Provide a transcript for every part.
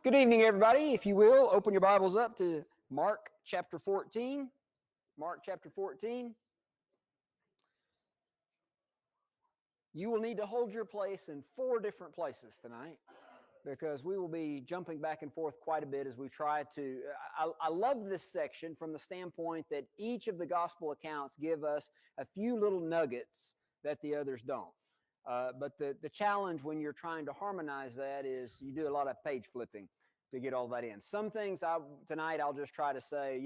Good evening, everybody. If you will, open your Bibles up to Mark chapter 14. Mark chapter 14. You will need to hold your place in 4 different places tonight because we will be jumping back and forth quite a bit as we try to. I love this section from the standpoint that each of the gospel accounts give us a few little nuggets that the others don't. But the challenge when you're trying to harmonize that is you do a lot of page flipping to get all that in. Some things tonight I'll just try to say,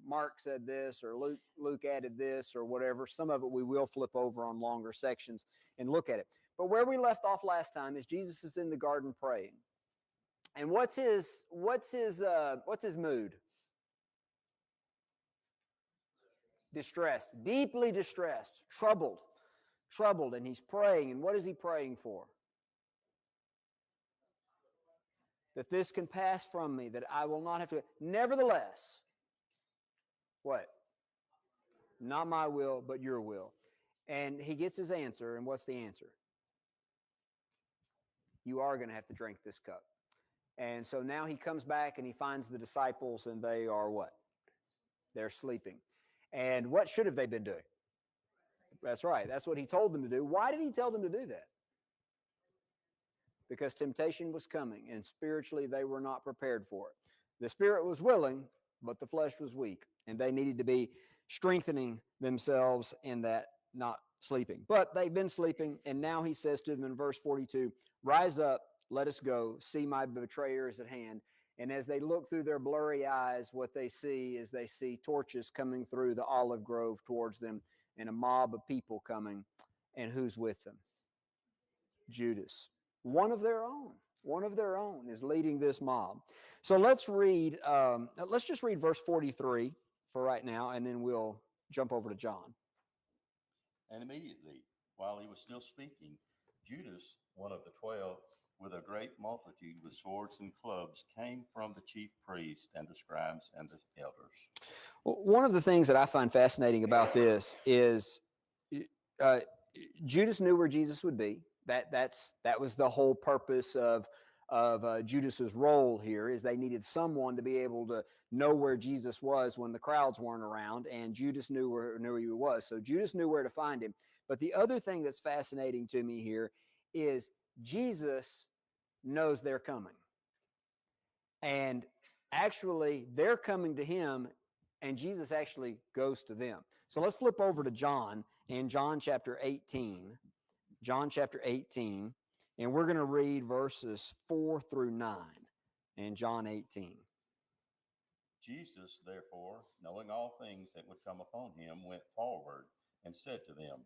Mark said this or Luke added this or whatever. Some of it we will flip over on longer sections and look at it. But where we left off last time is Jesus is in the garden praying. And what's his mood? Distressed, deeply distressed, troubled, and he's praying. And what is he praying for? That this can pass from me, that I will not have to. Nevertheless, what? Not my will, but your will. And he gets his answer, and what's the answer? You are going to have to drink this cup. And so now he comes back and he finds the disciples, and they are what? They're sleeping. And what should have they been doing? That's right. That's what he told them to do. Why did he tell them to do that? Because temptation was coming, and spiritually they were not prepared for it. The spirit was willing, but the flesh was weak, and they needed to be strengthening themselves in that not sleeping. But they've been sleeping, and now he says to them in verse 42, "Rise up, let us go. See, my betrayer is at hand." And as they look through their blurry eyes, what they see is they see torches coming through the olive grove towards them and a mob of people coming. And who's with them? Judas. One of their own is leading this mob. So let's just read verse 43 for right now, and then we'll jump over to John. And immediately, while he was still speaking, Judas, one of the 12, with a great multitude with swords and clubs, came from the chief priests and the scribes and the elders. Well, one of the things that I find fascinating about this is Judas knew where Jesus would be. That was the whole purpose of Judas's role here, is they needed someone to be able to know where Jesus was when the crowds weren't around, and Judas knew where he was. So Judas knew where to find him. But the other thing that's fascinating to me here is Jesus knows they're coming. And actually, they're coming to him, and Jesus actually goes to them. So let's flip over to John in John chapter 18. John chapter 18, and we're going to read verses 4 through 9 in John 18. Jesus, therefore, knowing all things that would come upon him, went forward and said to them,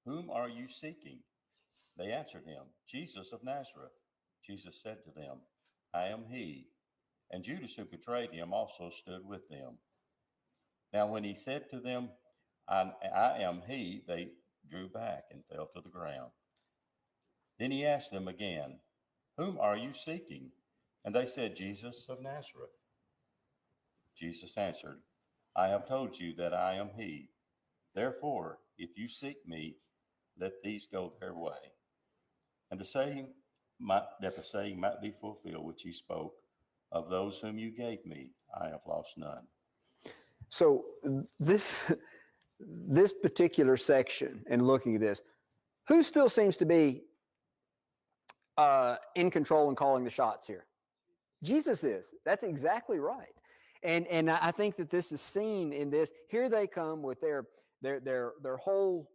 "Whom are you seeking?" They answered him, "Jesus of Nazareth." Jesus said to them, "I am he." And Judas, who betrayed him, also stood with them. Now when he said to them, I am he, they drew back and fell to the ground. Then he asked them again, "Whom are you seeking?" And they said, "Jesus of Nazareth." Jesus answered, "I have told you that I am he. Therefore, if you seek me, let these go their way." And the saying might be fulfilled which he spoke, "Of those whom you gave me, I have lost none." So this particular section, and looking at this, who still seems to be in control and calling the shots here? Jesus is. That's exactly right. And I think that this is seen in this. Here they come with their whole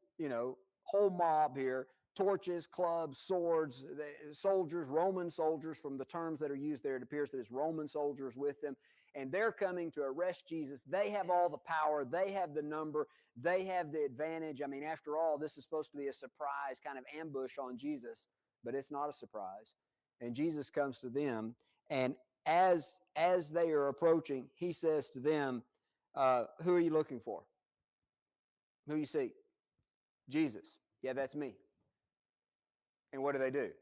whole mob here, torches, clubs, swords, soldiers, Roman soldiers. From the terms that are used there, it appears that it's Roman soldiers with them, and they're coming to arrest Jesus. They have all the power, they have the number, they have the advantage. I mean, after all, this is supposed to be a surprise kind of ambush on Jesus, but it's not a surprise. And Jesus comes to them, and as they are approaching, he says to them, "Who are you looking for? Who you seek?" "Jesus." "Yeah, that's me." And what do?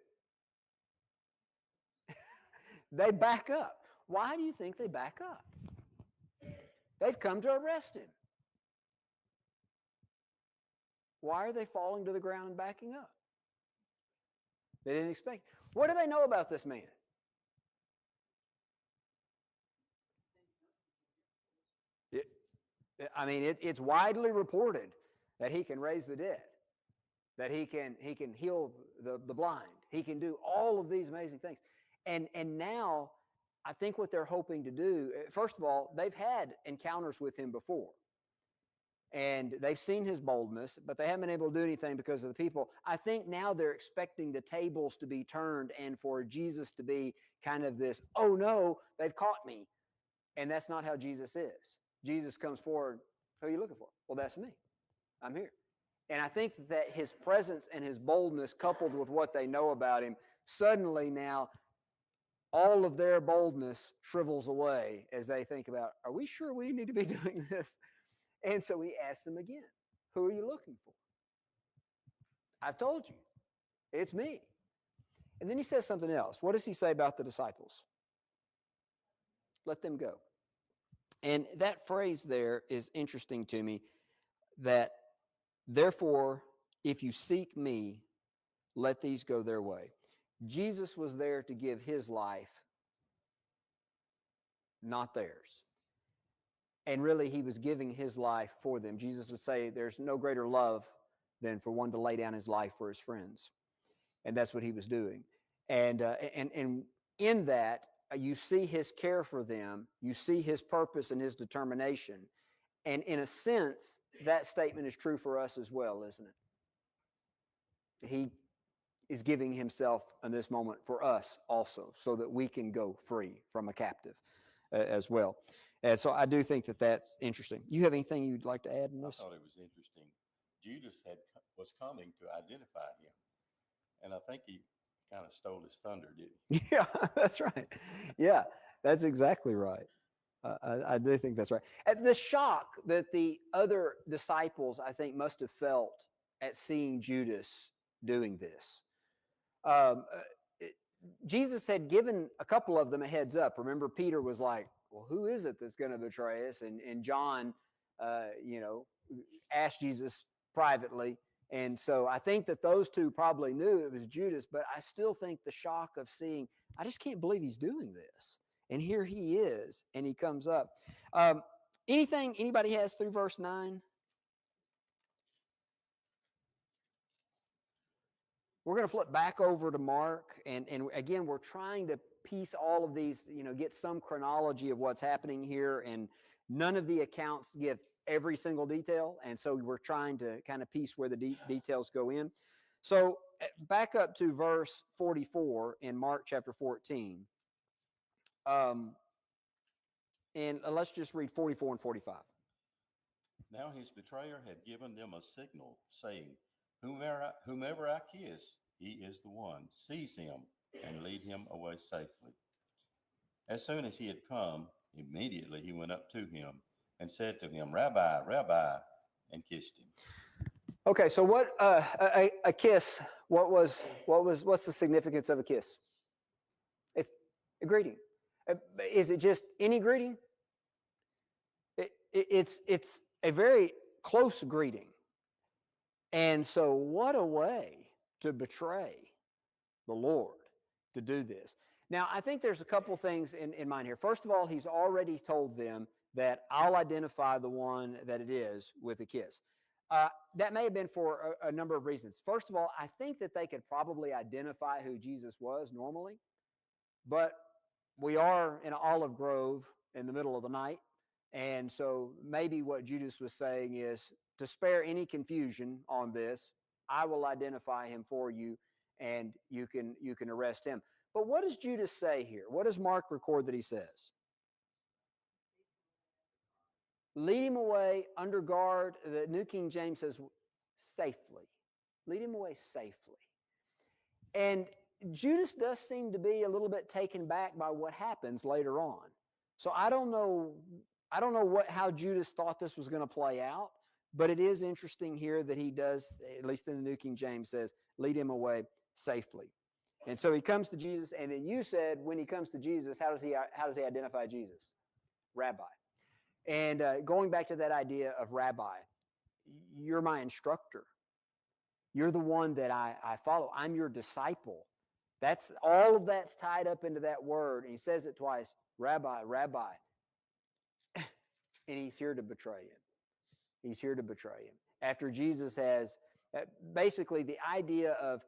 They back up. Why do you think they back up? They've come to arrest him. Why are they falling to the ground and backing up? They didn't expect. What do they know about this man? I mean, it's widely reported that he can raise the dead, that he can heal the blind. He can do all of these amazing things. And now I think what they're hoping to do, first of all, they've had encounters with him before. And they've seen his boldness, but they haven't been able to do anything because of the people. I think now they're expecting the tables to be turned and for Jesus to be kind of this, oh no, they've caught me. And that's not how Jesus is. Jesus comes forward, who are you looking for? Well, that's me. I'm here. And I think that his presence and his boldness, coupled with what they know about him, suddenly now all of their boldness shrivels away as they think about, are we sure we need to be doing this? And so he asks them again, who are you looking for? I've told you, it's me. And then he says something else. What does he say about the disciples? Let them go. And that phrase there is interesting to me, that therefore, if you seek me, let these go their way. Jesus was there to give his life, not theirs. And really, he was giving his life for them. Jesus would say there's no greater love than for one to lay down his life for his friends. And that's what he was doing. And in that, you see his care for them. You see his purpose and his determination. And in a sense, that statement is true for us as well, isn't it? He is giving himself in this moment for us also, so that we can go free from a captive as well. And so I do think that that's interesting. You have anything you'd like to add in this? I thought it was interesting. Judas was coming to identify him. And I think he kind of stole his thunder, didn't he? Yeah, that's right. Yeah, that's exactly right. I do think that's right. And the shock that the other disciples, I think, must have felt at seeing Judas doing this. Jesus had given a couple of them a heads up. Remember, Peter was like, well, who is it that's going to betray us? And John, asked Jesus privately. And so I think that those two probably knew it was Judas, but I still think the shock of seeing, I just can't believe he's doing this. And here he is, and he comes up. Anything anybody has through verse 9? We're going to flip back over to Mark, and again, we're trying to piece all of these, get some chronology of what's happening here, and none of the accounts give every single detail, and so we're trying to kind of piece where the details go in. So back up to verse 44 in Mark chapter 14, and let's just read 44 and 45. Now his betrayer had given them a signal, saying, Whomever I kiss, he is the one. Seize him and lead him away safely. As soon as he had come, immediately he went up to him and said to him, Rabbi, Rabbi, and kissed him. Okay, so what a kiss? What's the significance of a kiss? It's a greeting. Is it just any greeting? It's a very close greeting. And so what a way to betray the Lord, to do this. Now, I think there's a couple things in mind here. First of all, he's already told them that I'll identify the one that it is with a kiss. That may have been for a number of reasons. First of all, I think that they could probably identify who Jesus was normally, but we are in an olive grove in the middle of the night. And so maybe what Judas was saying is, to spare any confusion on this, I will identify him for you, and you can arrest him. But what does Judas say here? What does Mark record that he says? Lead him away under guard. The New King James says safely. Lead him away safely. And Judas does seem to be a little bit taken back by what happens later on. So I don't know how Judas thought this was going to play out, but it is interesting here that he does, at least in the New King James says, lead him away safely. And so he comes to Jesus, and then you said when he comes to Jesus, how does he identify Jesus? Rabbi. And going back to that idea of rabbi, you're my instructor. You're the one that I follow. I'm your disciple. That's all of that's tied up into that word. And he says it twice, Rabbi, Rabbi. And he's here to betray him. He's here to betray him. After Jesus has basically the idea of,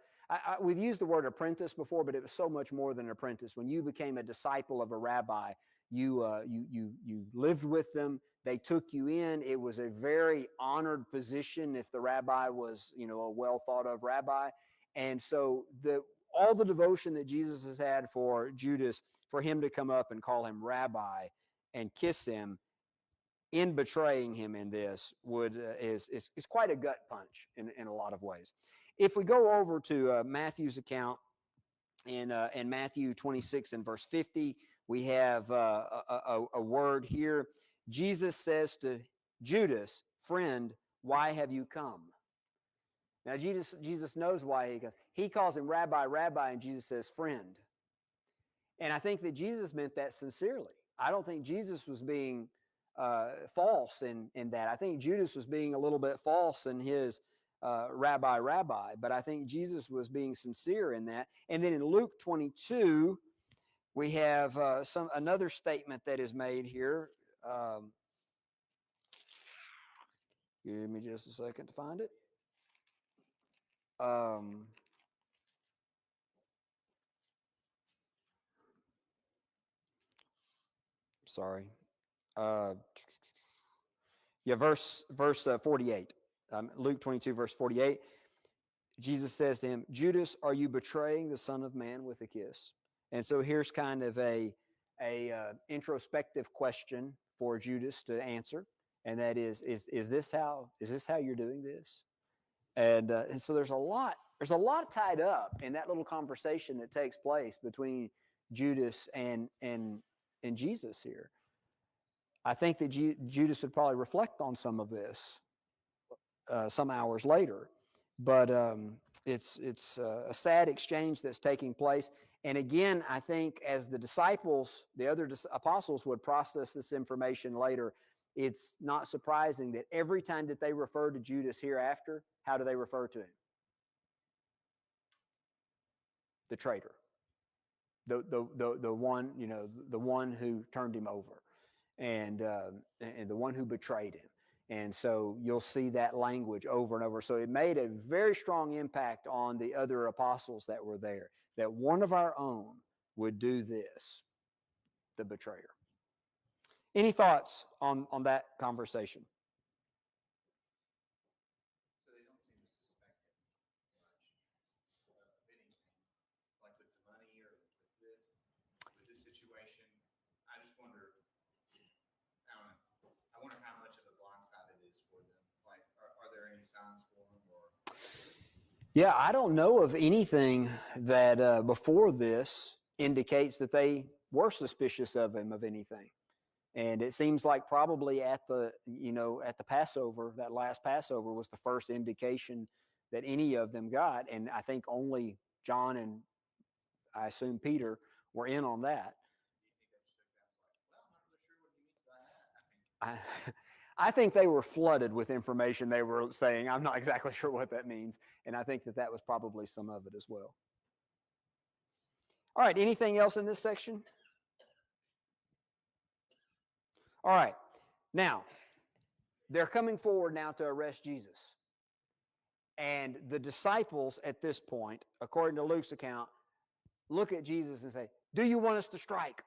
we've used the word apprentice before, but it was so much more than an apprentice. When you became a disciple of a rabbi, you lived with them. They took you in. It was a very honored position if the rabbi was, a well thought of rabbi. And so all the devotion that Jesus has had for Judas, for him to come up and call him rabbi and kiss him in betraying him in this is quite a gut punch in a lot of ways. If we go over to Matthew's account in Matthew 26 and verse 50, we have a word here. Jesus says to Judas, "Friend, why have you come?" Now, Jesus knows why he comes. He calls him rabbi, rabbi, and Jesus says, "Friend." And I think that Jesus meant that sincerely. I don't think Jesus was being false in that. I think Judas was being a little bit false in his rabbi, rabbi, but I think Jesus was being sincere in that. And then in Luke 22, we have another statement that is made here. Give me just a second to find it. Sorry. Verse 48. Luke 22, verse 48. Jesus says to him, "Judas, are you betraying the Son of Man with a kiss?" And so here's kind of a introspective question for Judas to answer, and that is this how you're doing this? And so there's a lot tied up in that little conversation that takes place between Judas and Jesus here. I think that Judas would probably reflect on some of this some hours later, but it's a sad exchange that's taking place. And again, I think as the disciples, the other apostles would process this information later, it's not surprising that every time that they refer to Judas hereafter, how do they refer to him? The traitor. The one, the one who turned him over, and the one who betrayed him. And so you'll see that language over and over. So it made a very strong impact on the other apostles that were there, that one of our own would do this, the betrayer. Any thoughts on that conversation? So they don't seem to suspect it much of anything, like with the money or with this situation. I just wonder, I don't know, I wonder how much of a blindside it is for them. Like, are there any signs for them? Or Yeah, I don't know of anything that before this indicates that they were suspicious of him of anything. And it seems like probably at the Passover, that last Passover was the first indication that any of them got. And I think only John and I assume Peter were in on that. I think they were flooded with information. They were saying, I'm not exactly sure what that means. And I think that was probably some of it as well. All right, anything else in this section? All right, now, they're coming forward now to arrest Jesus. And the disciples at this point, according to Luke's account, look at Jesus and say, "Do you want us to strike?"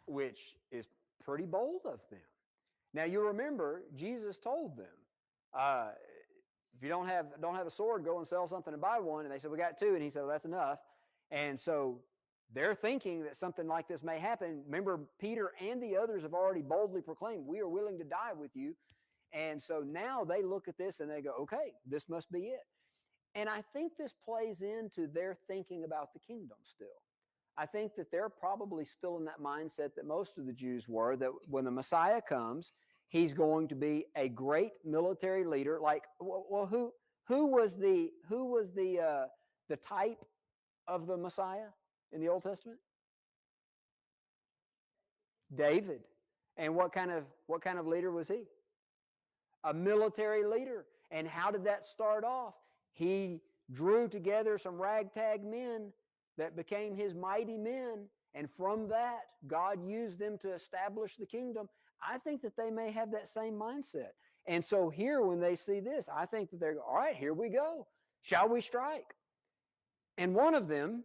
Which is pretty bold of them. Now, you remember, Jesus told them, if you don't have a sword, go and sell something and buy one. And they said, "We got two." And he said, "Well, that's enough." And so they're thinking that something like this may happen. Remember, Peter and the others have already boldly proclaimed, "We are willing to die with you." And so now they look at this and they go, "Okay, this must be it." And I think this plays into their thinking about the kingdom still. I think that they're probably still in that mindset that most of the Jews were, that when the Messiah comes, he's going to be a great military leader. Like, well, who was the type of the Messiah in the Old Testament? David. And what kind of leader was he? A military leader. And how did that start off? He drew together some ragtag men that became his mighty men. And from that, God used them to establish the kingdom. I think that they may have that same mindset. And so here, when they see this, I think that they're, all right, here we go. Shall we strike? And one of them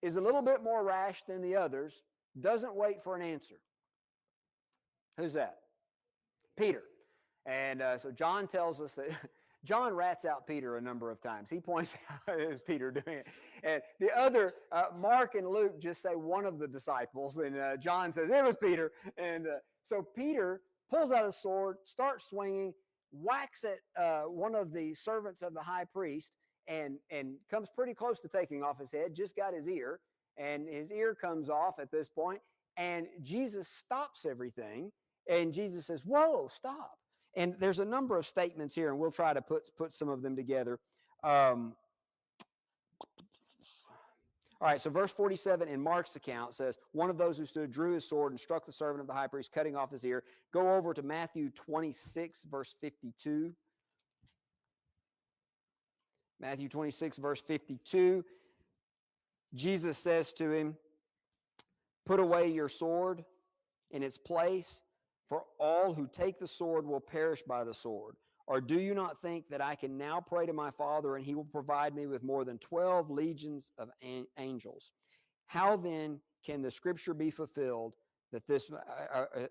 is a little bit more rash than the others, doesn't wait for an answer. Who's that? Peter. And so John tells us that John rats out Peter a number of times. He points out, is Peter doing it? And the other, Mark and Luke just say one of the disciples, and John says, it was Peter. And so Peter pulls out his sword, starts swinging, whacks at one of the servants of the high priest, and comes pretty close to taking off his head, just got his ear, and his ear comes off at this point, and Jesus stops everything, and Jesus says, whoa, stop. And there's a number of statements here, and we'll try to put some of them together. All right, so verse 47 in Mark's account says, one of those who stood drew his sword and struck the servant of the high priest, cutting off his ear. Go over to Matthew 26, verse 52. Matthew 26, verse 52. Jesus says to him, put away your sword in its place, for all who take the sword will perish by the sword. Or do you not think that I can now pray to my Father, and he will provide me with more than 12 legions of angels? How then can the scripture be fulfilled that this,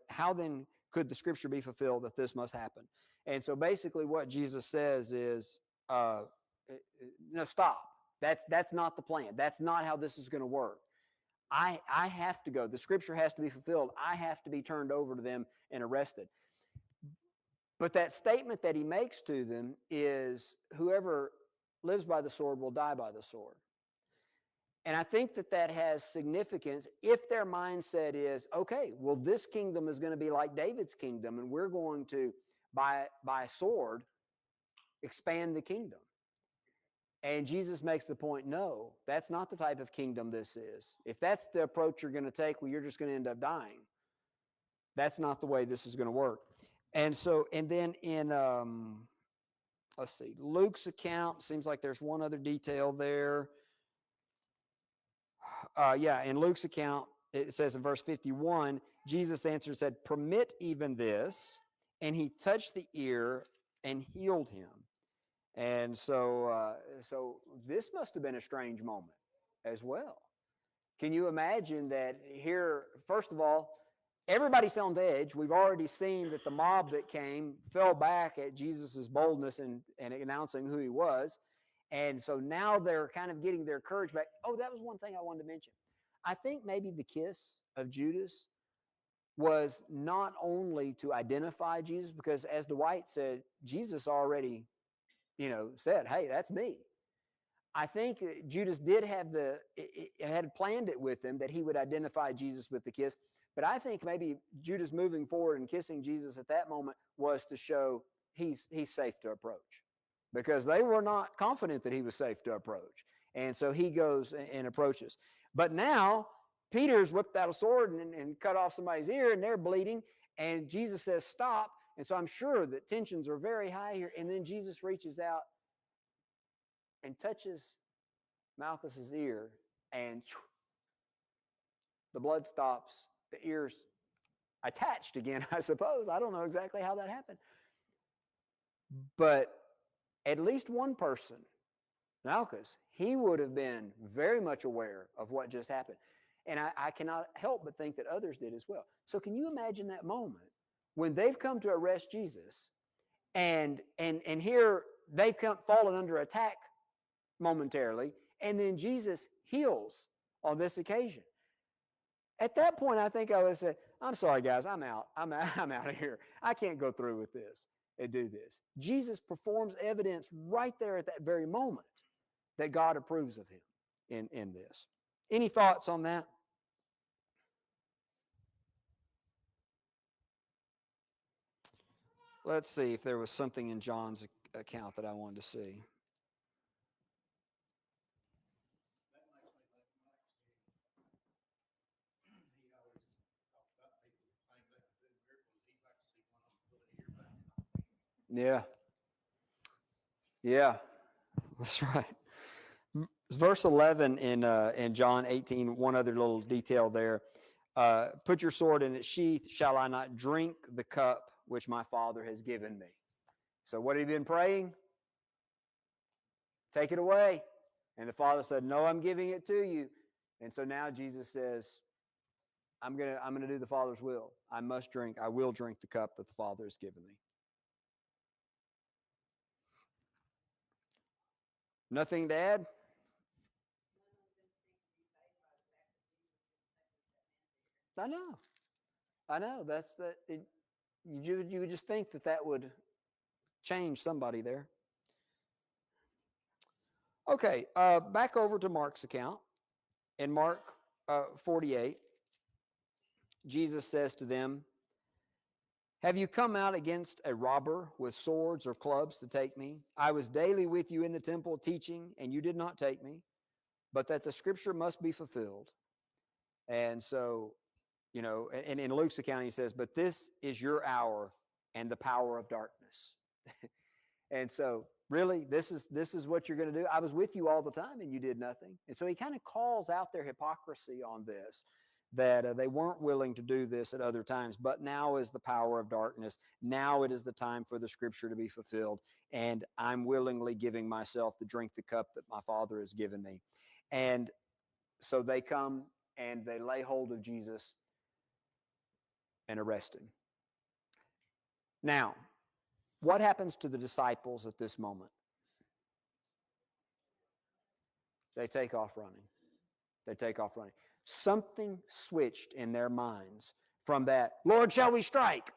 how then could the scripture be fulfilled that this must happen? And so basically what Jesus says is, no, stop. That's not the plan. That's not how this is going to work. I have to go. The scripture has to be fulfilled. I have to be turned over to them and arrested. But that statement that he makes to them is, whoever lives by the sword will die by the sword. And I think that that has significance if their mindset is, okay, well, this kingdom is going to be like David's kingdom, and we're going to, by sword, expand the kingdom. And Jesus makes the point, no, that's not the type of kingdom this is. If that's the approach you're going to take, well, you're just going to end up dying. That's not the way this is going to work. And so, and then in, let's see, Luke's account, seems like there's one other detail there. In Luke's account, it says in verse 51, Jesus answered and said, permit even this. And he touched the ear and healed him. And so this must have been a strange moment as well. Can you imagine that here, first of all, everybody's on edge. We've already seen that the mob that came fell back at Jesus' boldness and announcing who he was. And so now they're kind of getting their courage back. Oh, that was one thing I wanted to mention. I think maybe the kiss of Judas was not only to identify Jesus, because as Dwight said, Jesus already said, hey, that's me. I think Judas did have had planned it with him that he would identify Jesus with the kiss. But I think maybe Judas moving forward and kissing Jesus at that moment was to show he's safe to approach, because they were not confident that he was safe to approach. And so he goes and approaches. But now Peter's whipped out a sword and cut off somebody's ear, and they're bleeding. And Jesus says, stop. And so I'm sure that tensions are very high here. And then Jesus reaches out and touches Malchus's ear, and the blood stops. The ear's attached again, I suppose. I don't know exactly how that happened. But at least one person, Malchus, he would have been very much aware of what just happened. And I cannot help but think that others did as well. So can you imagine that moment when they've come to arrest Jesus, and here they've fallen under attack momentarily, and then Jesus heals on this occasion? At that point, I think I would say, I'm sorry, guys, I'm out. I'm out of here. I can't go through with this and do this. Jesus performs evidence right there at that very moment that God approves of him in this. Any thoughts on that? Let's see if there was something in John's account that I wanted to see. Yeah, that's right. Verse 11 in John 18, one other little detail there. put your sword in its sheath. Shall I not drink the cup which my Father has given me? So what have you been praying? Take it away. And the Father said, no, I'm giving it to you. And so now Jesus says, I'm gonna do the Father's will. I will drink the cup that the Father has given me. Nothing to add? I know. You would just think that would change somebody there. Okay, back over to Mark's account. In Mark 48, Jesus says to them, have you come out against a robber with swords or clubs to take me? I was daily with you in the temple teaching, and you did not take me, but that the scripture must be fulfilled. And so, and in Luke's account, he says, but this is your hour and the power of darkness. And so, really, this is what you're going to do. I was with you all the time, and you did nothing. And so he kind of calls out their hypocrisy on this, that they weren't willing to do this at other times, but now is the power of darkness. Now it is the time for the scripture to be fulfilled, and I'm willingly giving myself to drink the cup that my Father has given me. And so they come and they lay hold of Jesus and arrest him. Now, what happens to the disciples at this moment? They take off running. Something switched in their minds from that, Lord, shall we strike?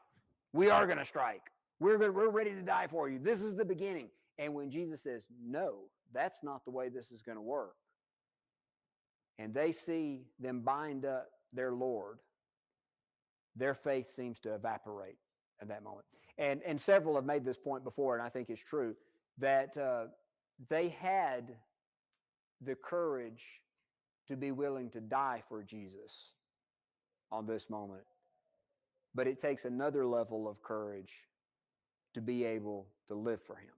We are going to strike. We're ready to die for you. This is the beginning. And when Jesus says, no, that's not the way this is going to work, and they see them bind up their Lord, their faith seems to evaporate at that moment. And several have made this point before, and I think it's true, that they had the courage to be willing to die for Jesus on this moment. But it takes another level of courage to be able to live for him.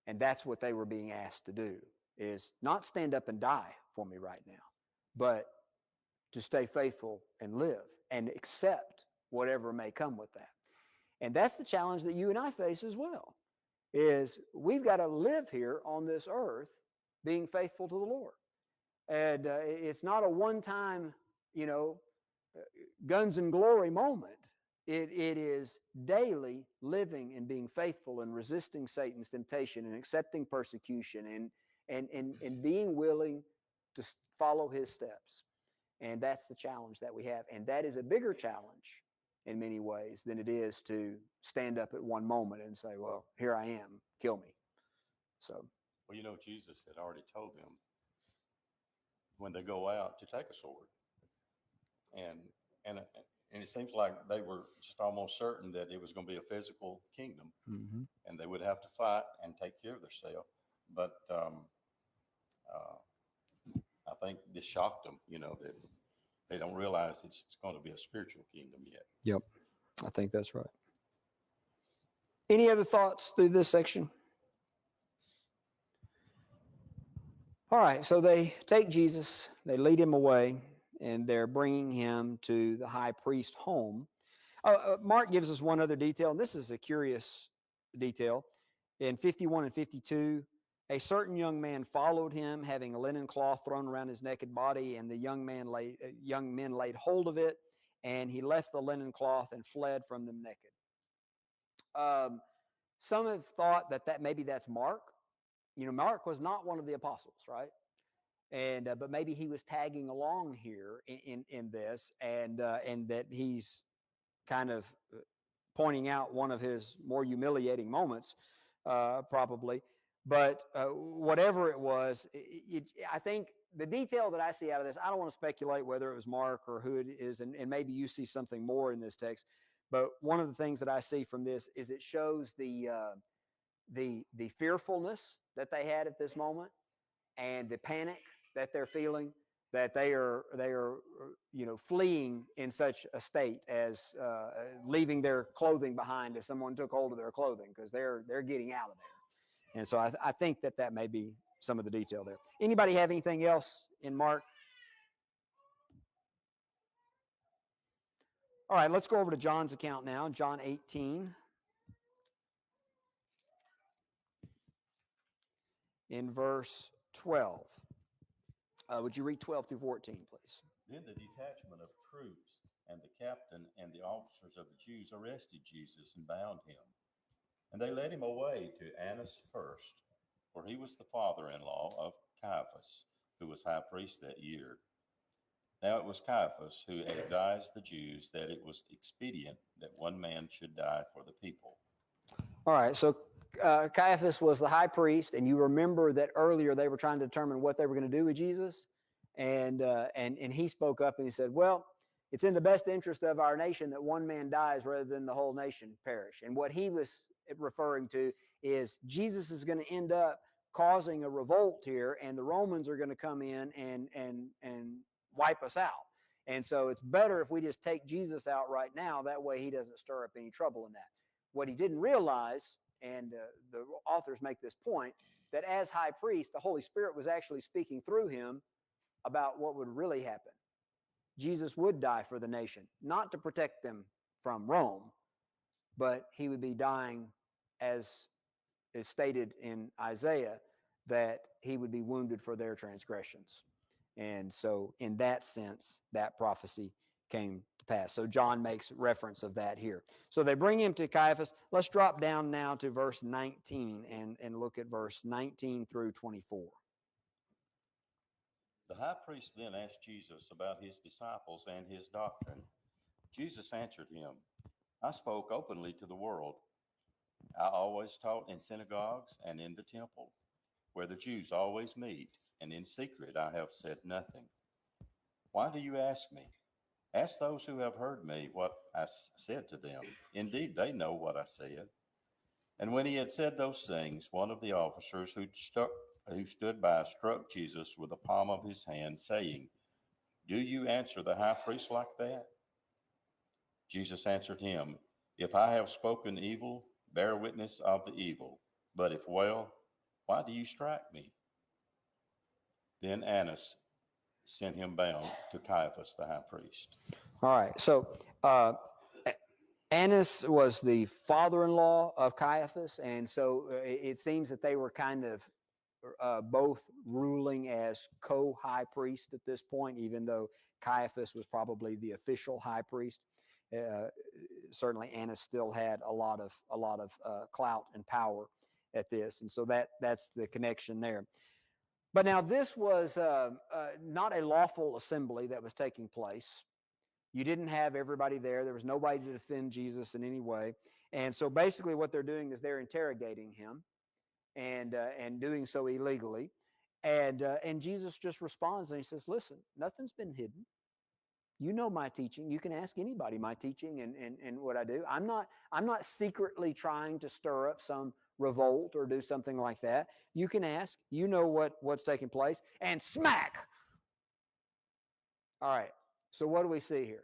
And that's what they were being asked to do, is not stand up and die for me right now, but to stay faithful and live and accept whatever may come with that. And that's the challenge that you and I face as well, is we've got to live here on this earth being faithful to the Lord. And it's not a one-time, guns and glory moment. It is daily living and being faithful and resisting Satan's temptation and accepting persecution and being willing to follow his steps. And that's the challenge that we have. And that is a bigger challenge in many ways than it is to stand up at one moment and say, well, here I am, kill me. So, well, Jesus had already told them when they go out to take a sword. And it seems like they were just almost certain that it was going to be a physical kingdom, mm-hmm. and they would have to fight and take care of themselves. But I think this shocked them, that they don't realize it's going to be a spiritual kingdom yet. Yep, I think that's right. Any other thoughts through this section? All right, so they take Jesus, they lead him away, and they're bringing him to the high priest's home. Mark gives us one other detail, and this is a curious detail. In 51 and 52, a certain young man followed him, having a linen cloth thrown around his naked body, and the young men laid hold of it, and he left the linen cloth and fled from them naked. Some have thought that maybe that's Mark. Mark was not one of the apostles, right? And but maybe he was tagging along here in this, and that he's kind of pointing out one of his more humiliating moments, probably. But whatever it was, I think the detail that I see out of this, I don't want to speculate whether it was Mark or who it is, and maybe you see something more in this text. But one of the things that I see from this is it shows the fearfulness that they had at this moment, and the panic that they're feeling, that they are fleeing in such a state as leaving their clothing behind if someone took hold of their clothing, because they're getting out of there. And so I think that may be some of the detail there. Anybody have anything else in Mark? All right, let's go over to John's account now, John 18. In verse 12. Would you read 12 through 14, please? Then the detachment of troops and the captain and the officers of the Jews arrested Jesus and bound him. And they led him away to Annas first, for he was the father-in-law of Caiaphas, who was high priest that year. Now it was Caiaphas who had advised the Jews that it was expedient that one man should die for the people. All right, so Caiaphas was the high priest, and you remember that earlier they were trying to determine what they were going to do with Jesus, and he spoke up and he said, well, it's in the best interest of our nation that one man dies rather than the whole nation perish. And what he was referring to is Jesus is going to end up causing a revolt here, and the Romans are going to come in and wipe us out. And so it's better if we just take Jesus out right now. That way he doesn't stir up any trouble in that. What he didn't realize, and the authors make this point, that as high priest, the Holy Spirit was actually speaking through him about what would really happen. Jesus would die for the nation, not to protect them from Rome, but he would be dying, as is stated in Isaiah, that he would be wounded for their transgressions. And so in that sense, that prophecy came to pass. So John makes reference of that here. So they bring him to Caiaphas. Let's drop down now to verse 19 and look at verse 19 through 24. The high priest then asked Jesus about his disciples and his doctrine. Jesus answered him, I spoke openly to the world. I always taught in synagogues and in the temple, where the Jews always meet, and in secret I have said nothing. Why do you ask me? Ask those who have heard me what I said to them. Indeed, they know what I said. And when he had said those things, one of the officers who stood by struck Jesus with the palm of his hand, saying, Do you answer the high priest like that? Jesus answered him, If I have spoken evil, bear witness of the evil. But if well, why do you strike me? Then Annas sent him bound to Caiaphas, the high priest. All right, so Annas was the father-in-law of Caiaphas, and so it seems that they were kind of both ruling as co-high priest at this point, even though Caiaphas was probably the official high priest. Certainly Annas still had a lot of clout and power at this, and so that's the connection there. But now this was not a lawful assembly that was taking place. You didn't have everybody there. There was nobody to defend Jesus in any way. And so basically what they're doing is they're interrogating him and doing so illegally. And Jesus just responds and he says, listen, nothing's been hidden. You know my teaching. You can ask anybody my teaching and what I do. I'm not secretly trying to stir up some revolt or do something like that. You can ask. You know what's taking place. And smack! All right. So what do we see here?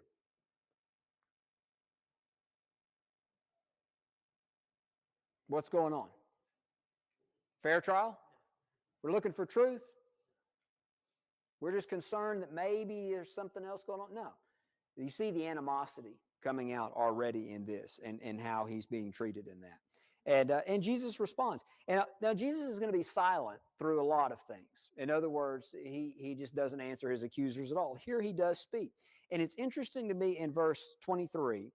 What's going on? Fair trial? We're looking for truth? We're just concerned that maybe there's something else going on? No. You see the animosity coming out already in this and how he's being treated in that. And Jesus responds. And now Jesus is going to be silent through a lot of things. In other words, he just doesn't answer his accusers at all. Here he does speak. And it's interesting to me in verse 23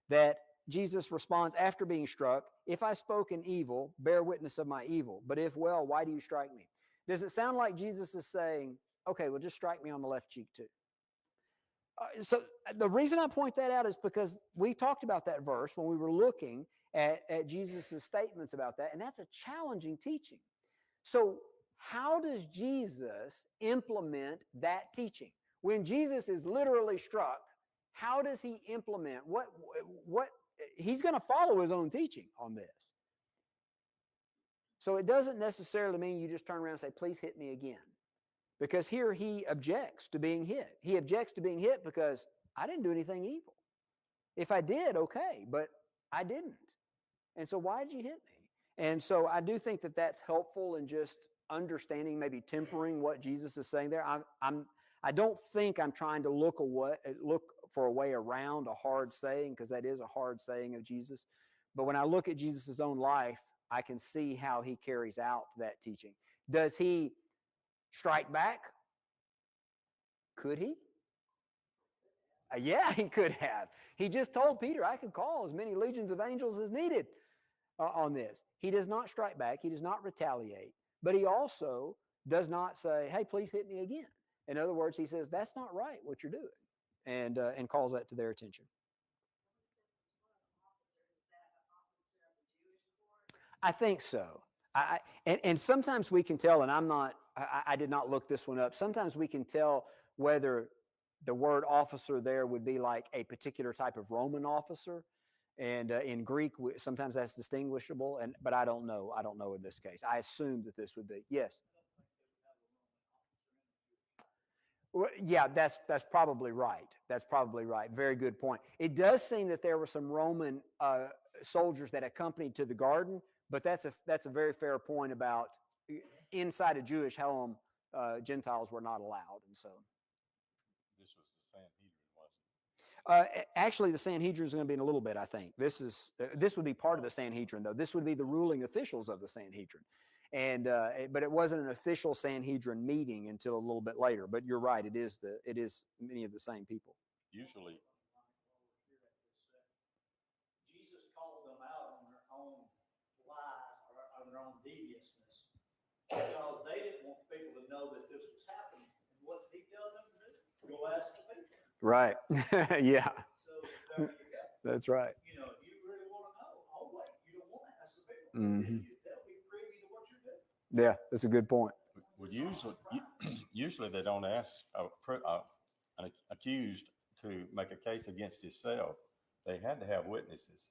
that Jesus responds after being struck, if I spoke in evil, bear witness of my evil. But if well, why do you strike me? Does it sound like Jesus is saying, okay, well, just strike me on the left cheek too? So the reason I point that out is because we talked about that verse when we were looking at Jesus' statements about that, and that's a challenging teaching. So how does Jesus implement that teaching? When Jesus is literally struck, how does he implement what he's going to follow his own teaching on this? So it doesn't necessarily mean you just turn around and say, please hit me again. Because here he objects to being hit. He objects to being hit because I didn't do anything evil. If I did, okay, but I didn't. And so why did you hit me? And so I do think that that's helpful in just understanding, maybe tempering what Jesus is saying there. I don't think I'm trying to look for a way around a hard saying, because that is a hard saying of Jesus. But when I look at Jesus' own life, I can see how he carries out that teaching. Does he strike back? Could he? Yeah, he could have. He just told Peter, I could call as many legions of angels as needed on this. He does not strike back. He does not retaliate. But he also does not say, hey, please hit me again. In other words, he says, that's not right what you're doing, and calls that to their attention. I think so. And sometimes we can tell, and I did not look this one up. Sometimes we can tell whether the word officer there would be like a particular type of Roman officer. And in Greek, sometimes that's distinguishable. But I don't know. I don't know in this case. I assume that this would be. Yes. Well, yeah, that's probably right. That's probably right. Very good point. It does seem that there were some Roman soldiers that accompanied to the garden, but that's a very fair point about inside a Jewish home, Gentiles were not allowed, and so. This was the Sanhedrin, wasn't it? Actually, the Sanhedrin is going to be in a little bit, I think. This would be part of the Sanhedrin, though. This would be the ruling officials of the Sanhedrin. But it wasn't an official Sanhedrin meeting until a little bit later. But you're right; it is many of the same people. Usually, Jesus called them out on their own lies or on their own deviousness because they didn't want people to know that this was happening. And what did he tell them to do? Go ask the people. Right. Yeah. So there you go. That's right. You know, if you really want to know, oh wait, you don't want to ask the people. Mm-hmm. They'll be privy to what you're doing. Yeah, that's a good point. would usually they don't ask an accused to make a case against himself. They had to have witnesses,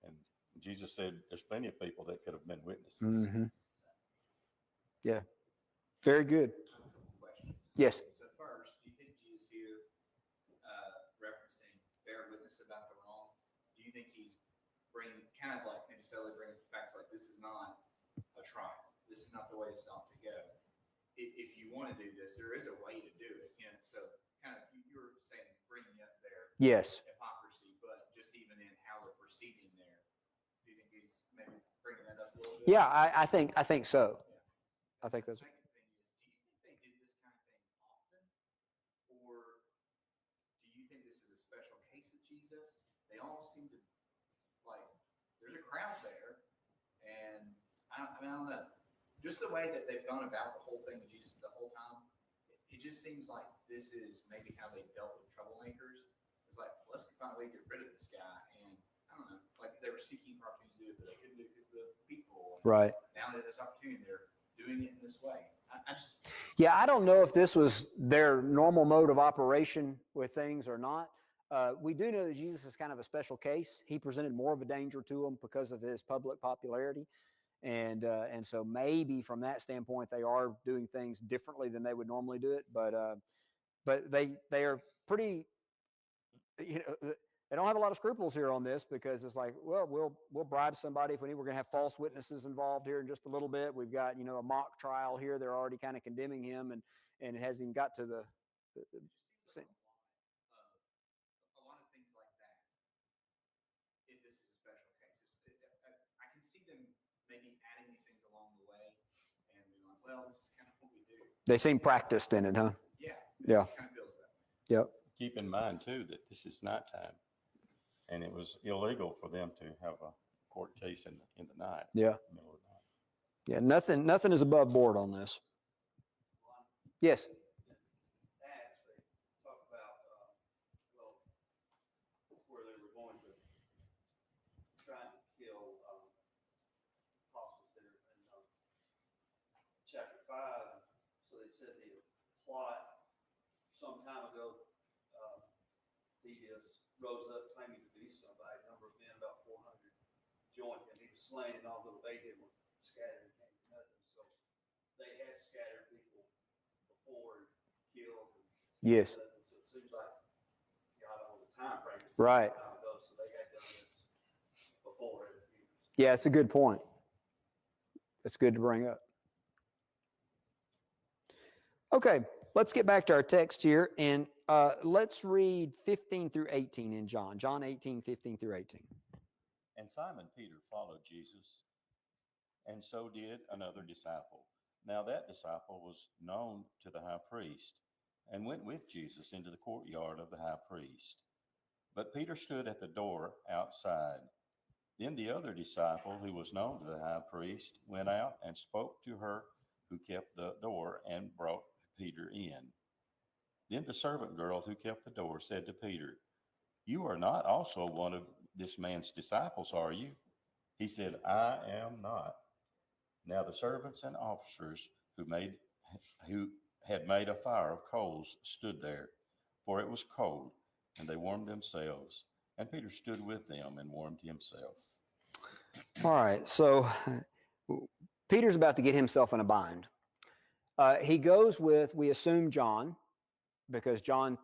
and Jesus said, "There's plenty of people that could have been witnesses." Mm-hmm. Yeah. Very good. Question. Yes. So first, do you think Jesus here referencing bear witness about the wrong? Do you think he's bringing kind of like maybe Sully bringing facts like this is not a trial. This is not the way it's ought to go. If you want to do this, there is a way to do it. You know, so kind of you were saying bringing up their Yes. hypocrisy, but just even in how they're proceeding there, do you think he's maybe bringing that up a little bit? Yeah, I think so. Yeah. I think The that's. second thing is, do you think they did this kind of thing often, or do you think this is a special case with Jesus? They all seem to like. There's a crowd there, and I don't know. Just the way that they've gone about the whole thing with Jesus the whole time, it just seems like this is maybe how they dealt with troublemakers. It's like, let's find a way to get rid of this guy. And I don't know, like they were seeking for opportunities to do it, but they couldn't do it because of the people. And Right. now that there's opportunity, they're doing it in this way. I just. Yeah, I don't know if this was their normal mode of operation with things or not. We do know that Jesus is kind of a special case. He presented more of a danger to them because of his public popularity. And so maybe from that standpoint, they are doing things differently than they would normally do it. But they are pretty, they don't have a lot of scruples here on this because it's like, well, we'll bribe somebody if we need. We're going to have false witnesses involved here in just a little bit. We've got, a mock trial here. They're already kind of condemning him, and it hasn't even got to the A lot of things like that. If this is a special case, I can see them maybe adding these things along the way and being like, well, this is kind of what we do. They seem practiced in it, huh? Yeah. Yeah. It kind of feels that way. Yep. Keep in mind too that this is nighttime, and it was illegal for them to have a court case in the night. Yeah. Middle of the night. Yeah. Nothing is above board on this. Yes. Acts, they talk about, where they were going to try to kill apostles there in chapter 5. So they said the plot some time ago. He rose up claiming to be somebody. A number of men, about 400, joined him. He was slain, and all that they did were scattered and came to nothing. So they had scattered people before, killed. Yes. So it seems like, I don't know the time frame. It's Right. some time ago, so they had done this before. Yeah, it's a good point. It's good to bring up. Okay, let's get back to our text here. And let's read 15 through 18 in John. John 18, 15 through 18. And Simon Peter followed Jesus, and so did another disciple. Now that disciple was known to the high priest, and went with Jesus into the courtyard of the high priest. But Peter stood at the door outside. Then the other disciple, who was known to the high priest, went out and spoke to her who kept the door and brought Peter in. Then the servant girl who kept the door said to Peter, "You are not also one of this man's disciples, are you?" He said, "I am not." Now the servants and officers who had made a fire of coals stood there, for it was cold, and they warmed themselves. And Peter stood with them and warmed himself. All right, so Peter's about to get himself in a bind. He goes with, we assume, John, because John,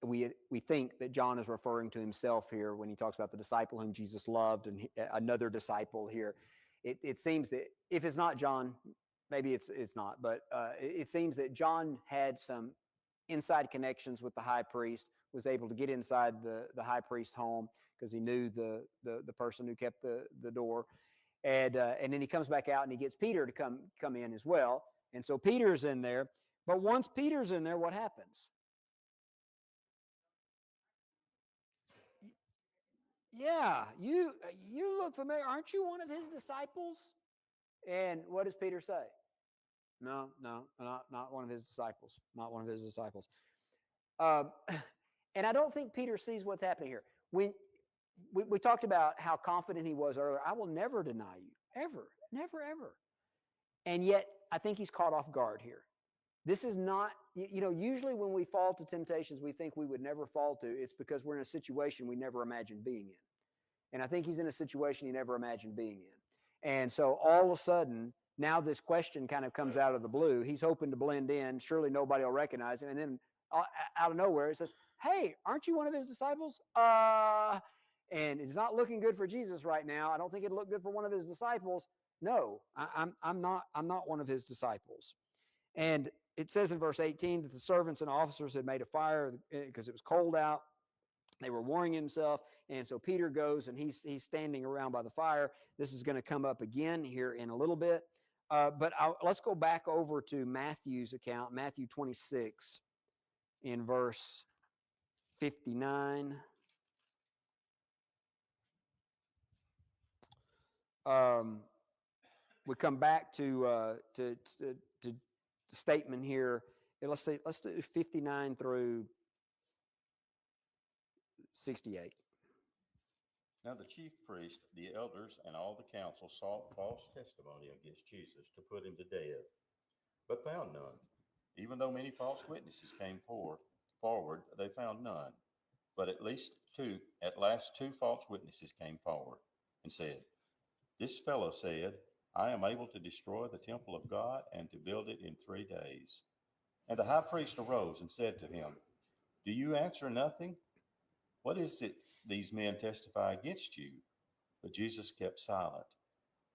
we think that John is referring to himself here when he talks about the disciple whom Jesus loved and another disciple here. It seems that if it's not John, maybe it's not, but it seems that John had some inside connections with the high priest, was able to get inside the high priest's home because he knew the person who kept the door. And then he comes back out and he gets Peter to come in as well. And so Peter's in there. But once Peter's in there, what happens? Yeah, you look familiar. Aren't you one of his disciples? And what does Peter say? No, not one of his disciples. Not one of his disciples. And I don't think Peter sees what's happening here. When we talked about how confident he was earlier, I will never deny you, ever, never, ever. And yet, I think he's caught off guard here. This is not, usually when we fall to temptations we think we would never fall to, it's because we're in a situation we never imagined being in. And I think he's in a situation he never imagined being in. And so all of a sudden, now this question kind of comes out of the blue. He's hoping to blend in. Surely nobody will recognize him. And then out of nowhere, it says, "Hey, aren't you one of his disciples?" And it's not looking good for Jesus right now. I don't think it'd look good for one of his disciples. No, I'm not one of his disciples. And it says in verse 18 that the servants and officers had made a fire because it was cold out. They were warming himself, and so Peter goes and he's standing around by the fire. This is going to come up again here in a little bit. But let's go back over to Matthew's account, Matthew 26, in verse 59. We come back to the statement here. Let's do 59 through 68. Now the chief priest, the elders, and all the council sought false testimony against Jesus to put him to death, but found none. Even though many false witnesses came forward, they found none. But at last two false witnesses came forward and said, "This fellow said, I am able to destroy the temple of God and to build it in 3 days." And the high priest arose and said to him, "Do you answer nothing? What is it these men testify against you?" But Jesus kept silent.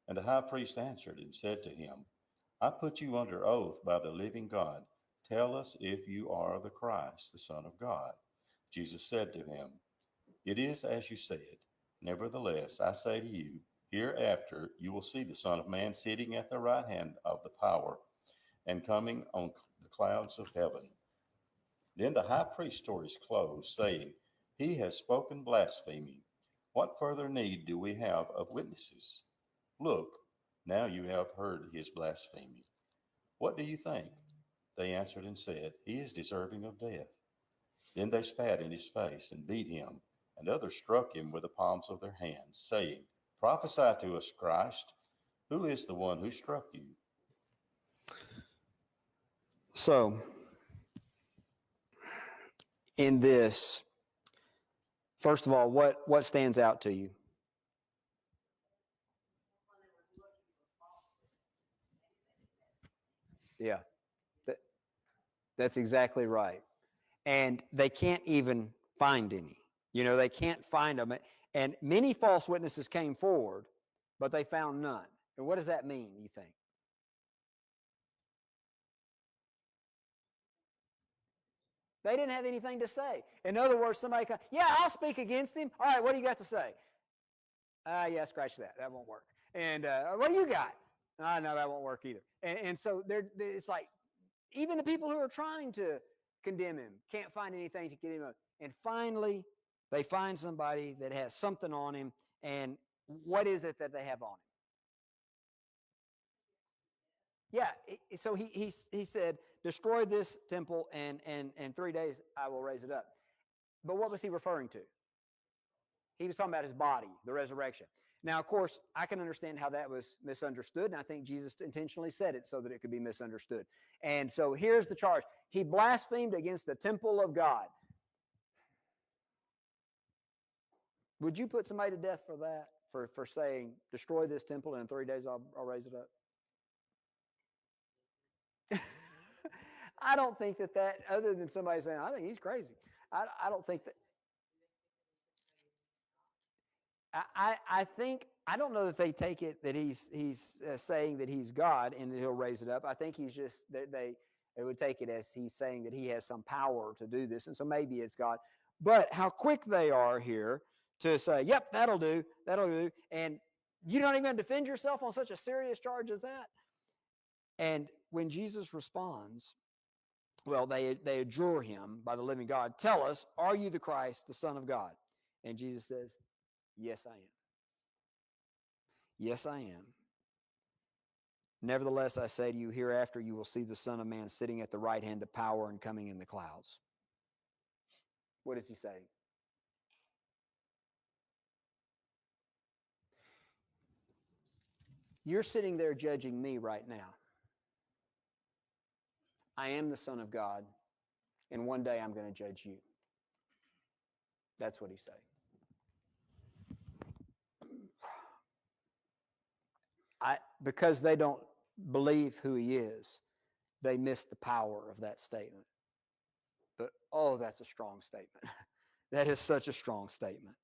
And the high priest answered and said to him, "I put you under oath by the living God. Tell us if you are the Christ, the Son of God." Jesus said to him, "It is as you said. Nevertheless, I say to you, hereafter you will see the Son of Man sitting at the right hand of the power and coming on the clouds of heaven." Then the high priest tore his clothes, saying, "He has spoken blasphemy. What further need do we have of witnesses? Look, now you have heard his blasphemy. What do you think?" They answered and said, "He is deserving of death." Then they spat in his face and beat him, and others struck him with the palms of their hands, saying, "Prophesy to us, Christ. Who is the one who struck you?" So, in this, first of all, what stands out to you? Yeah, that's exactly right. And they can't even find any. They can't find them. And many false witnesses came forward, but they found none. And what does that mean, you think? They didn't have anything to say. In other words, somebody comes, yeah, I'll speak against him. All right, what do you got to say? Yeah, scratch that. That won't work. And what do you got? No, that won't work either. And so it's like, even the people who are trying to condemn him can't find anything to get him up. And finally, they find somebody that has something on him. And what is it that they have on him? Yeah, so he said, destroy this temple, and 3 days I will raise it up. But what was he referring to? He was talking about his body, the resurrection. Now, of course, I can understand how that was misunderstood, and I think Jesus intentionally said it so that it could be misunderstood. And so here's the charge. He blasphemed against the temple of God. Would you put somebody to death for that? For saying, destroy this temple, and in 3 days I'll raise it up? I don't think that, other than somebody saying, I think he's crazy. I don't think that. I don't know that they take it that he's saying that he's God and that he'll raise it up. I think he's just, they would take it as he's saying that he has some power to do this. And so maybe it's God. But how quick they are here to say, yep, that'll do. And you're not even going to defend yourself on such a serious charge as that? And when Jesus responds, well, they adjure him by the living God. Tell us, are you the Christ, the Son of God? And Jesus says, yes, I am. Yes, I am. Nevertheless, I say to you, hereafter you will see the Son of Man sitting at the right hand of power and coming in the clouds. What is he saying? You're sitting there judging me right now. I am the Son of God, and one day I'm going to judge you. That's what he's saying. Because they don't believe who he is, they miss the power of that statement. But, oh, that's a strong statement. That is such a strong statement.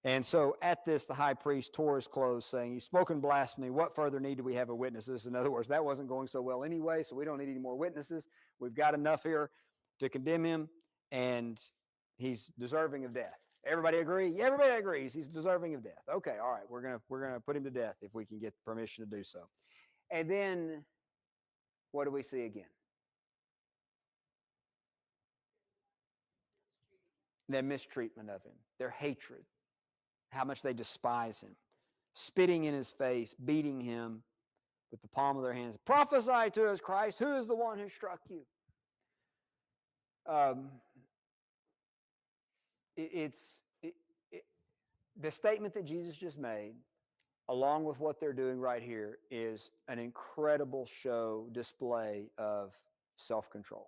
And so at this, the high priest tore his clothes, saying, he's spoken blasphemy. What further need do we have of witnesses? In other words, that wasn't going so well anyway, so we don't need any more witnesses. We've got enough here to condemn him, and he's deserving of death. Everybody agree? Yeah, everybody agrees he's deserving of death. Okay, all right, we're gonna put him to death if we can get permission to do so. And then what do we see again? Their mistreatment of him, their hatred, how much they despise him, spitting in his face, beating him with the palm of their hands. Prophesy to us, Christ, who is the one who struck you? The statement that Jesus just made, along with what they're doing right here, is an incredible display of self-control.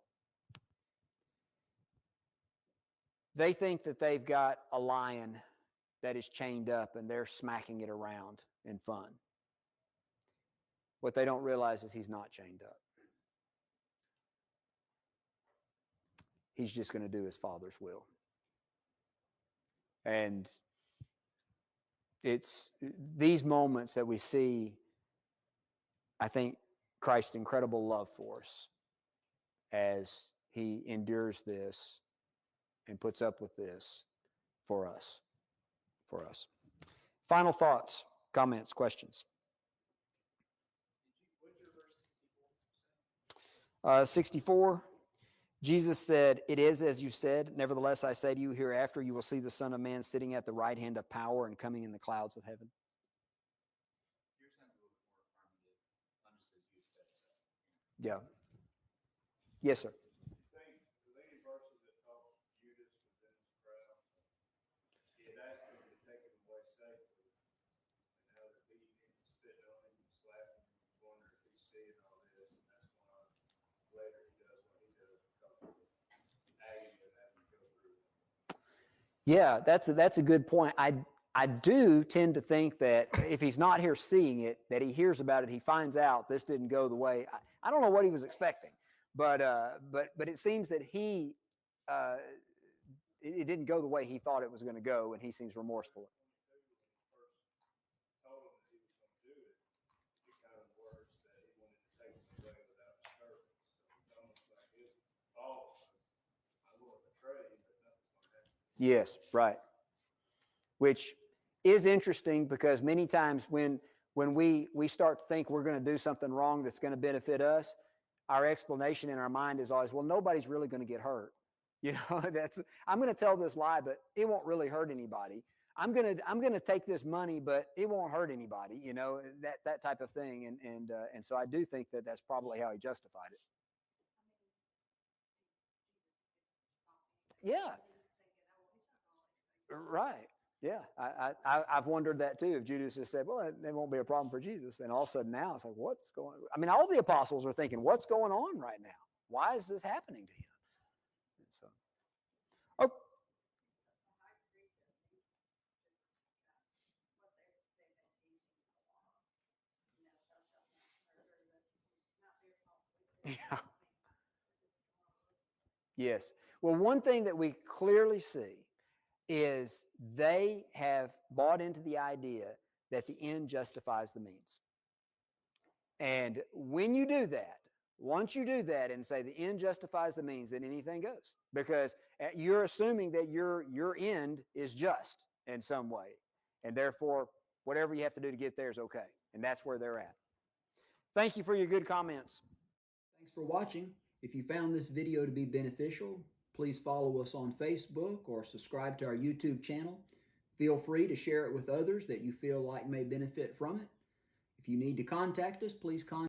They think that they've got a lion that is chained up and they're smacking it around in fun. What they don't realize is he's not chained up. He's just going to do his Father's will. And it's these moments that we see, I think, Christ's incredible love for us as he endures this and puts up with this for us. Final thoughts, comments, questions? What's your verse 64, Jesus said, it is as you said. Nevertheless, I say to you, hereafter you will see the Son of Man sitting at the right hand of power and coming in the clouds of heaven. Your sounds a little bit more affirmative. I'm just as you said so. Yeah. Yes, sir. Any verses that talk Judas within the crowd, he had asked them to take him away safely. And now they're beating him, spitting on him, slapping him, wondering if he's seeing all this. And that's why later he does what he does because of the agony of having to go through it. Yeah, that's a good point. I do tend to think that if he's not here seeing it, that he hears about it, he finds out this didn't go the way. I don't know what he was expecting, but it seems that it didn't go the way he thought it was going to go, and he seems remorseful. Told him that he was going to do it, he kind of words that he wanted to take him away without disturbance. So it's almost like his fault was Yes, right. Which is interesting because many times when we start to think we're going to do something wrong that's going to benefit us, our explanation in our mind is always, well, nobody's really going to get hurt. You know, that's I'm going to tell this lie, but it won't really hurt anybody. I'm going to take this money, but it won't hurt anybody. You know, that type of thing. And so I do think that that's probably how he justified it. Yeah. Right. Yeah. I've wondered that too. If Judas has said, well, it won't be a problem for Jesus. And all of a sudden now it's like, what's going on? I mean, all the apostles are thinking, what's going on right now? Why is this happening to him? And so, oh, yeah. Yes. Well, one thing that we clearly see is they have bought into the idea that the end justifies the means. And when you do that, once you do that and say the end justifies the means, then anything goes, because you're assuming that your end is just in some way, and therefore whatever you have to do to get there is okay, and that's where they're at. Thank you for your good comments. Thanks for watching. If you found this video to be beneficial, please follow us on Facebook or subscribe to our YouTube channel. Feel free to share it with others that you feel like may benefit from it. If you need to contact us, please contact